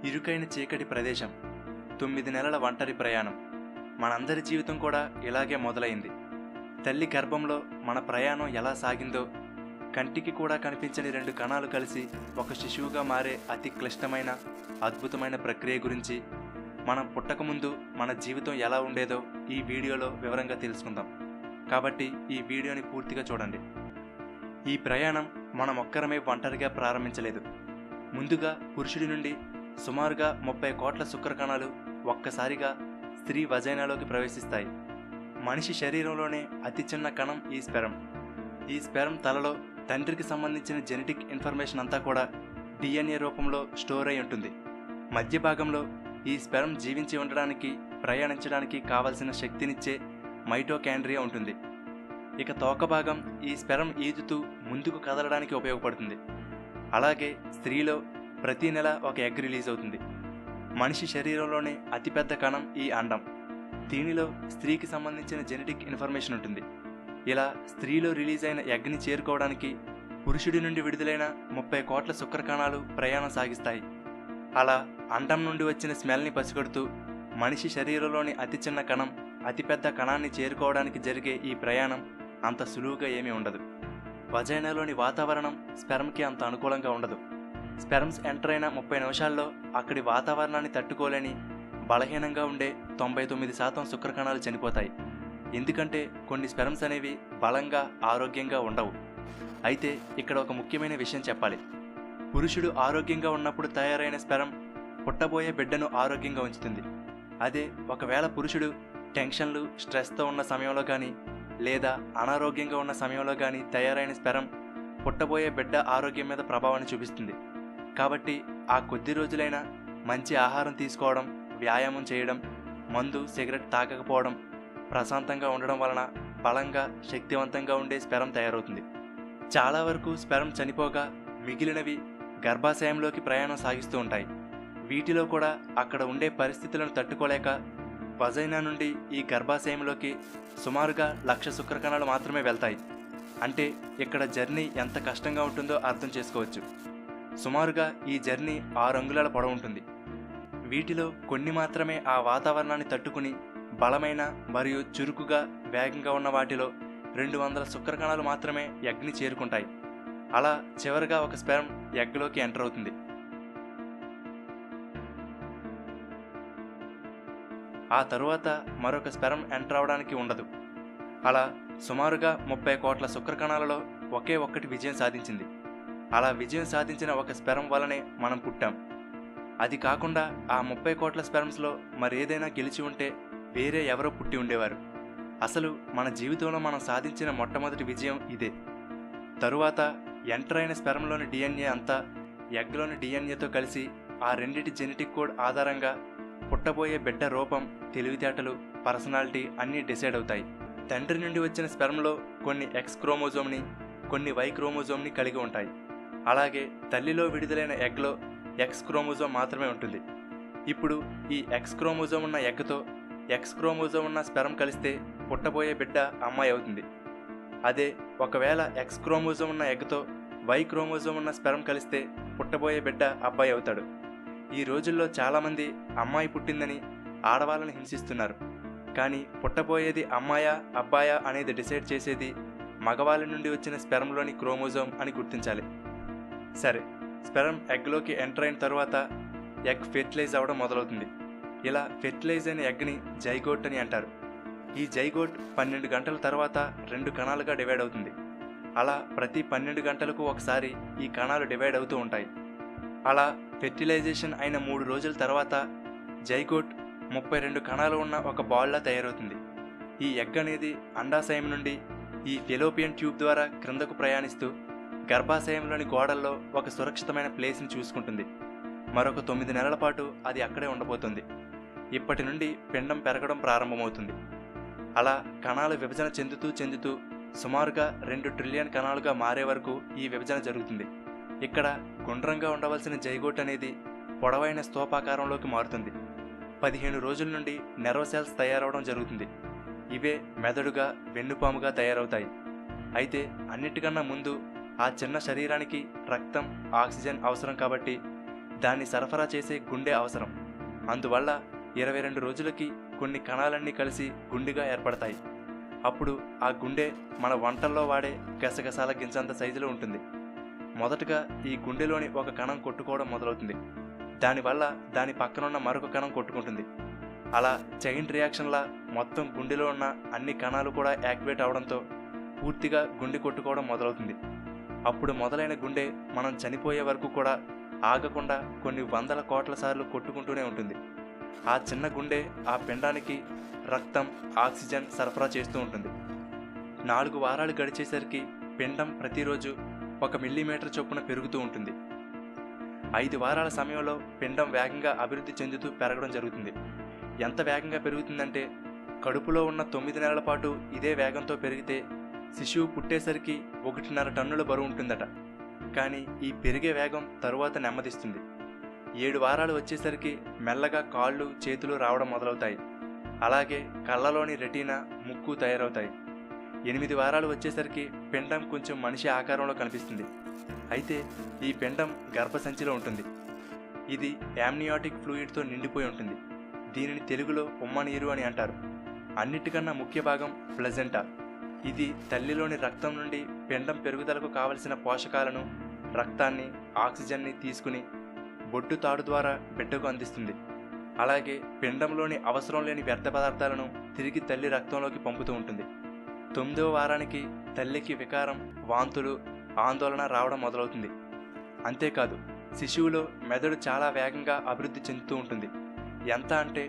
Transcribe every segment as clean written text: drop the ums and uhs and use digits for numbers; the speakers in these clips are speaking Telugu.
ఇరుకైన చీకటి ప్రదేశం, 9 నెలల ఒంటరి ప్రయాణం. మనందరి జీవితం కూడా ఇలాగే మొదలైంది. తల్లి గర్భంలో మన ప్రయాణం ఎలా సాగిందో, కంటికి కూడా కనిపించని 2 కణాలు కలిసి ఒక శిశువుగా మారే అతి క్లిష్టమైన అద్భుతమైన ప్రక్రియ గురించి, మనం పుట్టకముందు మన జీవితం ఎలా ఉండేదో ఈ వీడియోలో వివరంగా తెలుసుకుందాం. కాబట్టి ఈ వీడియోని పూర్తిగా చూడండి. ఈ ప్రయాణం మనం ఒక్కరమే ఒంటరిగా ప్రారంభించలేదు. ముందుగా పురుషుడి నుండి సుమారుగా 30 కోట్ల శుక్రకణాలు ఒక్కసారిగా స్త్రీ వజైనాలోకి ప్రవేశిస్తాయి. మనిషి శరీరంలోనే అతి చిన్న కణం ఈ స్పెరం. ఈ స్పెరం తలలో తండ్రికి సంబంధించిన జెనెటిక్ ఇన్ఫర్మేషన్ అంతా కూడా DNA రూపంలో స్టోర్ అయి ఉంటుంది. మధ్య భాగంలో ఈ స్పెరం జీవించి ఉండడానికి, ప్రయాణించడానికి కావలసిన శక్తినిచ్చే మైటోకాండ్రియా ఉంటుంది. ఇక తోక భాగం ఈ స్పెరం ఈదుతూ ముందుకు కదలడానికి ఉపయోగపడుతుంది. అలాగే స్త్రీలో ప్రతి నెల ఒక ఎగ్ రిలీజ్ అవుతుంది. మనిషి శరీరంలోనే అతిపెద్ద కణం ఈ అండం. దీనిలో స్త్రీకి సంబంధించిన జెనెటిక్ ఇన్ఫర్మేషన్ ఉంటుంది. ఇలా స్త్రీలో రిలీజ్ అయిన ఎగ్ని చేరుకోవడానికి పురుషుడి నుండి విడుదలైన 30 కోట్ల శుక్రకణాలు ప్రయాణం సాగిస్తాయి. అలా అండం నుండి వచ్చిన స్మెల్ని పసిగడుతూ మనిషి శరీరంలోని అతి చిన్న కణం అతిపెద్ద కణాన్ని చేరుకోవడానికి జరిగే ఈ ప్రయాణం అంత సులువుగా ఏమీ ఉండదు. వజైనాలోని వాతావరణం స్పెరంకి అంత అనుకూలంగా ఉండదు. స్పెరమ్స్ ఎంటర్ అయిన 30 నిమిషాల్లో అక్కడి వాతావరణాన్ని తట్టుకోలేని బలహీనంగా ఉండే 99% శుక్రకణాలు చనిపోతాయి. ఎందుకంటే కొన్ని స్పెరమ్స్ అనేవి బలంగా, ఆరోగ్యంగా ఉండవు. అయితే ఇక్కడ ఒక ముఖ్యమైన విషయం చెప్పాలి. పురుషుడు ఆరోగ్యంగా ఉన్నప్పుడు తయారైన స్పెరం పుట్టబోయే బిడ్డను ఆరోగ్యంగా ఉంచుతుంది. అదే ఒకవేళ పురుషుడు టెన్షన్లు, స్ట్రెస్తో ఉన్న సమయంలో కానీ లేదా అనారోగ్యంగా ఉన్న సమయంలో కానీ తయారైన స్పెరం పుట్టబోయే బిడ్డ ఆరోగ్యం మీద ప్రభావాన్ని చూపిస్తుంది. కాబట్టి ఆ కొద్ది రోజులైనా మంచి ఆహారం తీసుకోవడం, వ్యాయామం చేయడం, మందు, సిగరెట్ తాగకపోవడం, ప్రశాంతంగా ఉండడం వలన బలంగా, శక్తివంతంగా ఉండే స్పెరం తయారవుతుంది. చాలా వరకు స్పెరం చనిపోగా మిగిలినవి గర్భాశయంలోకి ప్రయాణం సాగిస్తూ ఉంటాయి. వీటిలో కూడా అక్కడ ఉండే పరిస్థితులను తట్టుకోలేక వజైనా నుండి ఈ గర్భాశయంలోకి సుమారుగా 1,00,000 శుక్రకణాలు మాత్రమే వెళ్తాయి. అంటే ఇక్కడ జర్నీ ఎంత కష్టంగా ఉంటుందో అర్థం చేసుకోవచ్చు. సుమారుగా ఈ జర్నీ 6 అంగుళాల పొడవు ఉంటుంది. వీటిలో కొన్ని మాత్రమే ఆ వాతావరణాన్ని తట్టుకుని బలమైన మరియు చురుకుగా, వేగంగా ఉన్న వాటిలో 200 శుక్రకణాలు మాత్రమే ఎగ్ని చేరుకుంటాయి. అలా చివరిగా ఒక స్పెరం ఎగ్లోకి ఎంటర్ అవుతుంది. ఆ తరువాత మరొక స్పెరం ఎంటర్ అవడానికి ఉండదు. అలా సుమారుగా 30 కోట్ల శుక్రకణాలలో ఒకే ఒక్కటి విజయం సాధించింది. అలా విజయం సాధించిన ఒక స్పెరం వల్లనే మనం పుట్టాం. అది కాకుండా ఆ 30 కోట్ల స్పెరమ్స్లో మరేదైనా గెలిచి ఉంటే వేరే ఎవరో పుట్టి ఉండేవారు. అసలు మన జీవితంలో మనం సాధించిన మొట్టమొదటి విజయం ఇదే. తరువాత ఎంటర్ అయిన స్పెరంలోని DNA అంతా ఎగ్లోని DNAతో కలిసి ఆ రెండిటి జెనెటిక్ కోడ్ ఆధారంగా పుట్టబోయే బిడ్డ రూపం, తెలివితేటలు, పర్సనాలిటీ అన్నీ డిసైడ్ అవుతాయి. తండ్రి నుండి వచ్చిన స్పెరంలో కొన్ని X క్రోమోజోమ్ని, కొన్ని Y క్రోమోజోమ్ని కలిగి ఉంటాయి. అలాగే తల్లిలో విడుదలైన ఎగ్లో X క్రోమోజోమ్ మాత్రమే ఉంటుంది. ఇప్పుడు ఈ X క్రోమోజోమ్ ఉన్న ఎగ్తో X క్రోమోజోమ్ ఉన్న స్పెరం కలిస్తే పుట్టబోయే బిడ్డ అమ్మాయి అవుతుంది. అదే ఒకవేళ X క్రోమోజోమ్ ఉన్న ఎగ్తో Y క్రోమోజోమ్ ఉన్న స్పెరం కలిస్తే పుట్టబోయే బిడ్డ అబ్బాయి అవుతాడు. ఈ రోజుల్లో చాలామంది అమ్మాయి పుట్టిందని ఆడవాళ్ళని హింసిస్తున్నారు. కానీ పుట్టబోయేది అమ్మాయా, అబ్బాయా అనేది డిసైడ్ చేసేది మగవాళ్ళ నుండి వచ్చిన స్పెరంలోని క్రోమోజోమ్ అని గుర్తించాలి. సరే, స్పెరం ఎగ్లోకి ఎంటర్ అయిన తరువాత ఎగ్ ఫెర్టిలైజ్ అవ్వడం మొదలవుతుంది. ఇలా ఫెర్టిలైజ్ అయిన ఎగ్ని జైగోట్ అని అంటారు. ఈ జైగోట్ 12 గంటల తర్వాత 2 కణాలుగా డివైడ్ అవుతుంది. అలా ప్రతి 12 గంటలకు ఒకసారి ఈ కణాలు డివైడ్ అవుతూ ఉంటాయి. అలా ఫెర్టిలైజేషన్ అయిన 3 రోజుల తర్వాత జైగోట్ 32 కణాలు ఉన్న ఒక బాల్లా తయారవుతుంది. ఈ ఎగ్ అనేది అండాశయం నుండి ఈ ఫెలోపియన్ ట్యూబ్ ద్వారా క్రిందకు ప్రయాణిస్తూ గర్భాశయంలోని గోడల్లో ఒక సురక్షితమైన ప్లేస్ని చూసుకుంటుంది. మరొక 9 నెలల పాటు అది అక్కడే ఉండబోతుంది. ఇప్పటి నుండి పిండం పెరగడం ప్రారంభమవుతుంది. అలా కణాలు విభజన చెందుతూ సుమారుగా 2 ట్రిలియన్ కణాలుగా మారే వరకు ఈ విభజన జరుగుతుంది. ఇక్కడ గుండ్రంగా ఉండవలసిన జైగోట్ అనేది పొడవైన స్తూపాకారంలోకి మారుతుంది. 15 రోజుల నుండి నెర్వ్ సెల్స్ తయారవడం జరుగుతుంది. ఇవే మెదడుగా, వెన్నుపాముగా తయారవుతాయి. అయితే అన్నిటికన్నా ముందు ఆ చిన్న శరీరానికి రక్తం, ఆక్సిజన్ అవసరం. కాబట్టి దాన్ని సరఫరా చేసే గుండె అవసరం. అందువల్ల 22 రోజులకి కొన్ని కణాలన్నీ కలిసి గుండెగా ఏర్పడతాయి. అప్పుడు ఆ గుండె మన వంటల్లో వాడే గసగసాల గింజంత సైజులో ఉంటుంది. మొదటగా ఈ గుండెలోని ఒక కణం కొట్టుకోవడం మొదలవుతుంది. దానివల్ల దాని పక్కనున్న మరొక కణం కొట్టుకుంటుంది. అలా చైన్ రియాక్షన్లా మొత్తం గుండెలో ఉన్న అన్ని కణాలు కూడా యాక్టివేట్ అవడంతో పూర్తిగా గుండె కొట్టుకోవడం మొదలవుతుంది. అప్పుడు మొదలైన గుండె మనం చనిపోయే వరకు కూడా ఆగకుండా కొన్ని వందల కోట్ల సార్లు కొట్టుకుంటూనే ఉంటుంది. ఆ చిన్న గుండె ఆ పిండానికి రక్తం, ఆక్సిజన్ సరఫరా చేస్తూ ఉంటుంది. 4 వారాలు గడిచేసరికి పిండం ప్రతిరోజు 1 మిల్లీమీటర్ చొప్పున పెరుగుతూ ఉంటుంది. 5 వారాల సమయంలో పిండం వేగంగా అభివృద్ధి చెందుతూ పెరగడం జరుగుతుంది. ఎంత వేగంగా పెరుగుతుందంటే కడుపులో ఉన్న 9 నెలల పాటు ఇదే వేగంతో పెరిగితే శిశువు పుట్టేసరికి 1.5 టన్నుల బరువు ఉంటుందట. కానీ ఈ పెరిగే వేగం తరువాత నెమ్మదిస్తుంది. 7 వారాలు వచ్చేసరికి మెల్లగా కాళ్ళు, చేతులు రావడం మొదలవుతాయి. అలాగే కళ్ళలోని రెటీనా, ముక్కు తయారవుతాయి. 8 వారాలు వచ్చేసరికి పిండం కొంచెం మనిషి ఆకారంలో కనిపిస్తుంది. అయితే ఈ పిండం గర్భసంచిలో ఉంటుంది. ఇది యామ్నియాటిక్ ఫ్లూయిడ్తో నిండిపోయి ఉంటుంది. దీనిని తెలుగులో ఉమ్మనీరు అని అంటారు. అన్నిటికన్నా ముఖ్య భాగం ప్లజెంటా. ఇది తల్లిలోని రక్తం నుండి పిండం పెరుగుదలకు కావలసిన పోషకాలను, రక్తాన్ని, ఆక్సిజన్ని తీసుకుని బొడ్డు తాడు ద్వారా బిడ్డకు అందిస్తుంది. అలాగే పిండంలోని అవసరం లేని వ్యర్థ పదార్థాలను తిరిగి తల్లి రక్తంలోకి పంపుతూ ఉంటుంది. 9వ వారానికి తల్లికి వికారం, వాంతులు, ఆందోళన రావడం మొదలవుతుంది. అంతేకాదు శిశువులో మెదడు చాలా వేగంగా అభివృద్ధి చెందుతూ ఉంటుంది. ఎంత అంటే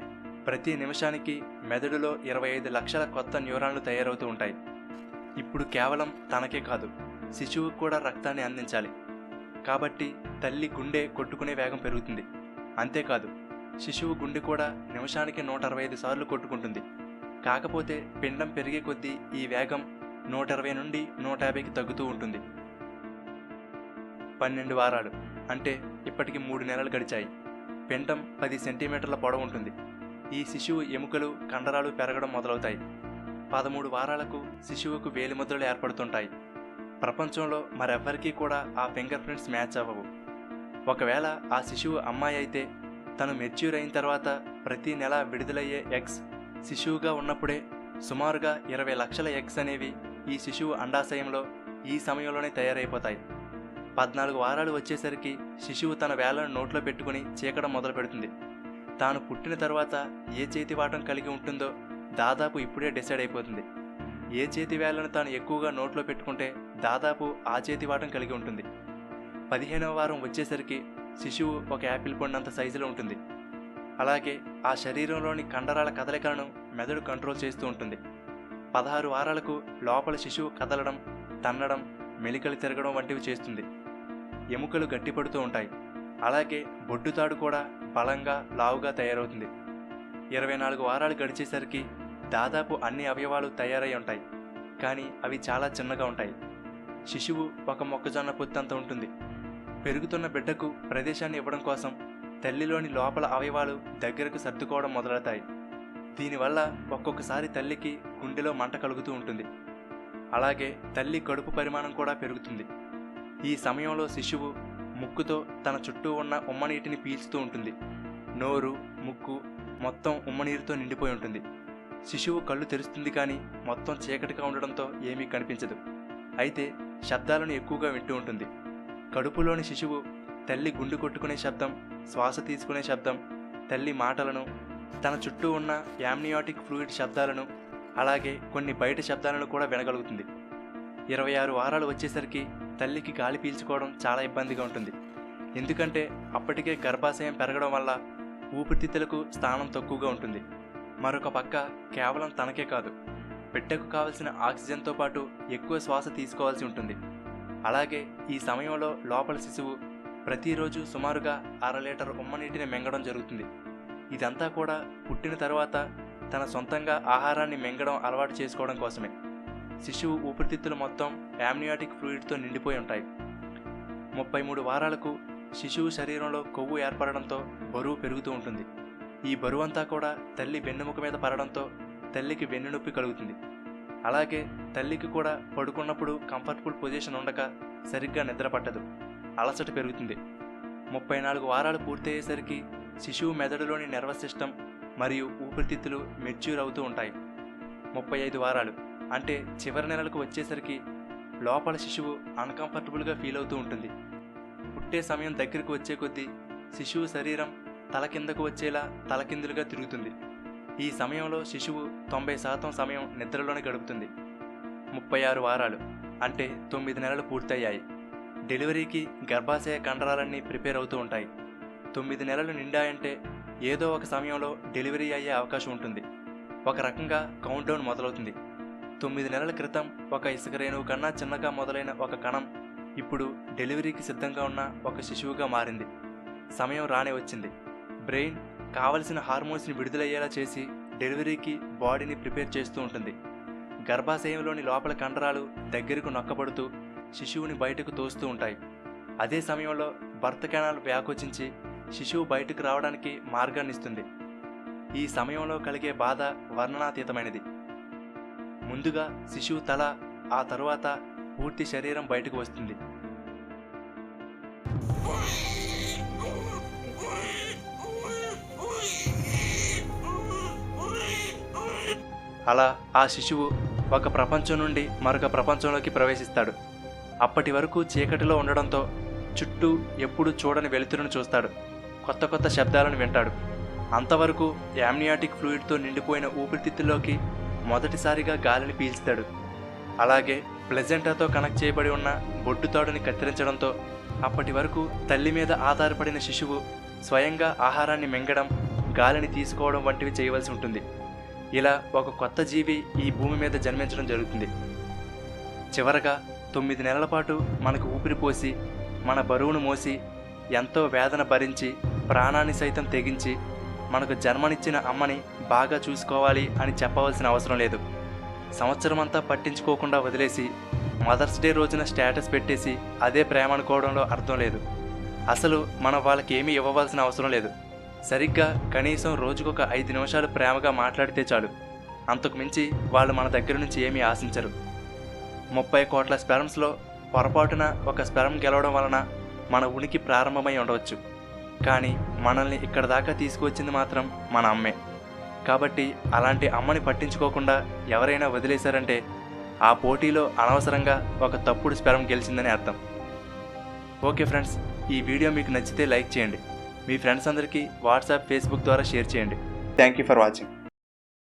ప్రతి నిమిషానికి మెదడులో 25 లక్షల కొత్త న్యూరాన్లు తయారవుతూ ఉంటాయి. ఇప్పుడు కేవలం తనకే కాదు, శిశువుకు కూడా రక్తాన్ని అందించాలి. కాబట్టి తల్లి గుండె కొట్టుకునే వేగం పెరుగుతుంది. అంతేకాదు శిశువు గుండె కూడా నిమిషానికి 165 సార్లు కొట్టుకుంటుంది. కాకపోతే పిండం పెరిగే కొద్దీ ఈ వేగం 120 నుండి 150కి తగ్గుతూ ఉంటుంది. 12 వారాలు అంటే ఇప్పటికి 3 నెలలు గడిచాయి. పిండం 10 సెంటీమీటర్ల పొడవు ఉంటుంది. ఈ శిశువు ఎముకలు, కండరాలు పెరగడం మొదలవుతాయి. 13 వారాలకు శిశువుకు వేలిముద్రలు ఏర్పడుతుంటాయి. ప్రపంచంలో మరెవ్వరికీ కూడా ఆ ఫింగర్ ప్రింట్స్ మ్యాచ్ అవ్వవు. ఒకవేళ ఆ శిశువు అమ్మాయి అయితే తను మెచ్యూర్ అయిన తర్వాత ప్రతి నెల విడుదలయ్యే ఎగ్స్ శిశువుగా ఉన్నప్పుడే సుమారుగా 20 లక్షల ఎగ్స్ అనేవి ఈ శిశువు అండాశయంలో ఈ సమయంలోనే తయారైపోతాయి. 14 వారాలు వచ్చేసరికి శిశువు తన వేళ్లను నోట్లో పెట్టుకుని చీకడం మొదలు పెడుతుంది. తాను పుట్టిన తర్వాత ఏ చేతివాటం కలిగి ఉంటుందో దాదాపు ఇప్పుడే డిసైడ్ అయిపోతుంది. ఏ చేతి వేళ్లను తాను ఎక్కువగా నోట్లో పెట్టుకుంటే దాదాపు ఆ చేతివాటం కలిగి ఉంటుంది. 15వ వారం వచ్చేసరికి శిశువు ఒక యాపిల్ పండంత సైజులో ఉంటుంది. అలాగే ఆ శరీరంలోని కండరాల కదలికలను మెదడు కంట్రోల్ చేస్తూ ఉంటుంది. 16 వారాలకు లోపల శిశువు కదలడం, తన్నడం, మెలికలు తిరగడం వంటివి చేస్తుంది. ఎముకలు గట్టిపడుతూ ఉంటాయి. అలాగే బొడ్డుతాడు కూడా బలంగా, లావుగా తయారవుతుంది. 24 వారాలు గడిచేసరికి దాదాపు అన్ని అవయవాలు తయారై ఉంటాయి. కానీ అవి చాలా చిన్నగా ఉంటాయి. శిశువు ఒక మొక్కజొన్న పొత్తంత ఉంటుంది. పెరుగుతున్న బిడ్డకు ప్రదేశాన్ని ఇవ్వడం కోసం తల్లిలోని లోపల అవయవాలు దగ్గరకు సర్దుకోవడం మొదలవుతాయి. దీనివల్ల ఒక్కొక్కసారి తల్లికి గుండెలో మంట కలుగుతూ ఉంటుంది. అలాగే తల్లి కడుపు పరిమాణం కూడా పెరుగుతుంది. ఈ సమయంలో శిశువు ముక్కుతో తన చుట్టూ ఉన్న ఉమ్మనీటిని పీల్చుతూ ఉంటుంది. నోరు, ముక్కు మొత్తం ఉమ్మనీరుతో నిండిపోయి ఉంటుంది. శిశువు కళ్ళు తెరుస్తుంది, కానీ మొత్తం చీకటిగా ఉండడంతో ఏమీ కనిపించదు. అయితే శబ్దాలను ఎక్కువగా వింటూ ఉంటుంది. కడుపులోని శిశువు తల్లి గుండె కొట్టుకునే శబ్దం, శ్వాస తీసుకునే శబ్దం, తల్లి మాటలను, తన చుట్టూ ఉన్న యామ్నియాటిక్ ఫ్లూయిడ్ శబ్దాలను, అలాగే కొన్ని బయట శబ్దాలను కూడా వినగలుగుతుంది. 26 వారాలు వచ్చేసరికి తల్లికి గాలి పీల్చుకోవడం చాలా ఇబ్బందిగా ఉంటుంది. ఎందుకంటే అప్పటికే గర్భాశయం పెరగడం వల్ల ఊపిరితిత్తులకు స్థానం తక్కువగా ఉంటుంది. మరొక పక్క కేవలం తనకే కాదు, బిడ్డకు కావలసిన ఆక్సిజన్తో పాటు ఎక్కువ శ్వాస తీసుకోవాల్సి ఉంటుంది. అలాగే ఈ సమయంలో లోపల శిశువు ప్రతిరోజు సుమారుగా 1/2 లీటర్ ఉమ్మనీటిని మింగడం జరుగుతుంది. ఇదంతా కూడా పుట్టిన తర్వాత తన సొంతంగా ఆహారాన్ని మింగడం అలవాటు చేసుకోవడం కోసమే. శిశువు ఊపిరితిత్తులు మొత్తం యామ్నియాటిక్ ఫ్లూయిడ్తో నిండిపోయి ఉంటాయి. 33 వారాలకు శిశువు శరీరంలో కొవ్వు ఏర్పడడంతో బరువు పెరుగుతూ ఉంటుంది. ఈ బరువంతా కూడా తల్లి వెన్నెముక మీద పడడంతో తల్లికి వెన్నునొప్పి కలుగుతుంది. అలాగే తల్లికి కూడా పడుకున్నప్పుడు కంఫర్టబుల్ పొజిషన్ ఉండక సరిగ్గా నిద్ర పట్టదు, అలసట పెరుగుతుంది. 34 వారాలు పూర్తయ్యేసరికి శిశువు మెదడులోని నర్వస్ సిస్టమ్ మరియు ఊపిరితిత్తులు మెచ్యూర్ అవుతూ ఉంటాయి. 35 వారాలు అంటే చివరి నెలలకు వచ్చేసరికి లోపల శిశువు అన్కంఫర్టబుల్గా ఫీల్ అవుతూ ఉంటుంది. పుట్టే సమయం దగ్గరకు వచ్చే కొద్దీ శిశువు శరీరం తల కిందకు వచ్చేలా తలకిందులుగా తిరుగుతుంది. ఈ సమయంలో శిశువు 90% సమయం నిద్రలోనే గడుపుతుంది. 36 వారాలు అంటే 9 నెలలు పూర్తయ్యాయి. డెలివరీకి గర్భాశయ కండరాలన్నీ ప్రిపేర్ అవుతూ ఉంటాయి. 9 నెలలు నిండాయంటే ఏదో ఒక సమయంలో డెలివరీ అయ్యే అవకాశం ఉంటుంది. ఒక రకంగా కౌంట్డౌన్ మొదలవుతుంది. 9 నెలల క్రితం ఒక ఇసుక రేణువు కన్నా చిన్నగా మొదలైన ఒక కణం ఇప్పుడు డెలివరీకి సిద్ధంగా ఉన్న ఒక శిశువుగా మారింది. సమయం రానే వచ్చింది. బ్రెయిన్ కావలసిన హార్మోన్స్ని విడుదలయ్యేలా చేసి డెలివరీకి బాడీని ప్రిపేర్ చేస్తూ ఉంటుంది. గర్భాశయంలోని లోపల కండరాలు దగ్గరకు నొక్కబడుతూ శిశువుని బయటకు తోస్తూ ఉంటాయి. అదే సమయంలో బర్త్ కెనాల్ వ్యాకోచించి శిశువు బయటకు రావడానికి మార్గాన్ని ఇస్తుంది. ఈ సమయంలో కలిగే బాధ వర్ణనాతీతమైనది. ముందుగా శిశువు తల, ఆ తరువాత పూర్తి శరీరం బయటకు వస్తుంది. అలా ఆ శిశువు ఒక ప్రపంచం నుండి మరొక ప్రపంచంలోకి ప్రవేశిస్తాడు. అప్పటి వరకు చీకటిలో ఉండడంతో చుట్టూ ఎప్పుడు చూడని వెలుతురును చూస్తాడు. కొత్త కొత్త శబ్దాలను వింటాడు. అంతవరకు యామ్నియాటిక్ ఫ్లూయిడ్తో నిండిపోయిన ఊపిరితిత్తుల్లోకి మొదటిసారిగా గాలిని పీల్చుతాడు. అలాగే ప్లెజెంటాతో కనెక్ట్ చేయబడి ఉన్న బొడ్డుతాడుని కత్తిరించడంతో అప్పటి వరకు తల్లి మీద ఆధారపడిన శిశువు స్వయంగా ఆహారాన్ని మింగడం, గాలిని తీసుకోవడం వంటివి చేయవలసి ఉంటుంది. ఇలా ఒక కొత్త జీవి ఈ భూమి మీద జన్మించడం జరుగుతుంది. చివరగా 9 నెలల పాటు మనకు ఊపిరి పోసి, మన బరువును మోసి, ఎంతో వేదన భరించి, ప్రాణాన్ని సైతం తెగించి మనకు జన్మనిచ్చిన అమ్మని బాగా చూసుకోవాలి అని చెప్పవలసిన అవసరం లేదు. సంవత్సరమంతా పట్టించుకోకుండా వదిలేసి మదర్స్ డే రోజున స్టేటస్ పెట్టేసి అదే ప్రేమ అనుకోవడంలో అర్థం లేదు. అసలు మనం వాళ్ళకి ఏమీ ఇవ్వవలసిన అవసరం లేదు. సరిగ్గా కనీసం రోజుకొక 5 నిమిషాలు ప్రేమగా మాట్లాడితే చాలు. అంతకు మించి వాళ్ళు మన దగ్గర నుంచి ఏమీ ఆశించరు. 30 కోట్ల స్పెర్మ్స్లో పొరపాటున ఒక స్పెర్మ్ గెలవడం వలన మన ఉనికి ప్రారంభమై ఉండవచ్చు. కానీ మనల్ని ఇక్కడ దాకా తీసుకువచ్చింది మాత్రం మన అమ్మే. కాబట్టి అలాంటి అమ్మని పట్టించుకోకుండా ఎవరైనా వదిలేశారంటే ఆ పోటీలో అనవసరంగా ఒక తప్పుడు స్పెర్మ్ గెలిచిందని అర్థం. ఓకే ఫ్రెండ్స్, ఈ వీడియో మీకు నచ్చితే లైక్ చేయండి. మీ ఫ్రెండ్స్ అందరికీ వాట్సాప్, ఫేస్బుక్ ద్వారా షేర్ చేయండి. Thank you for watching.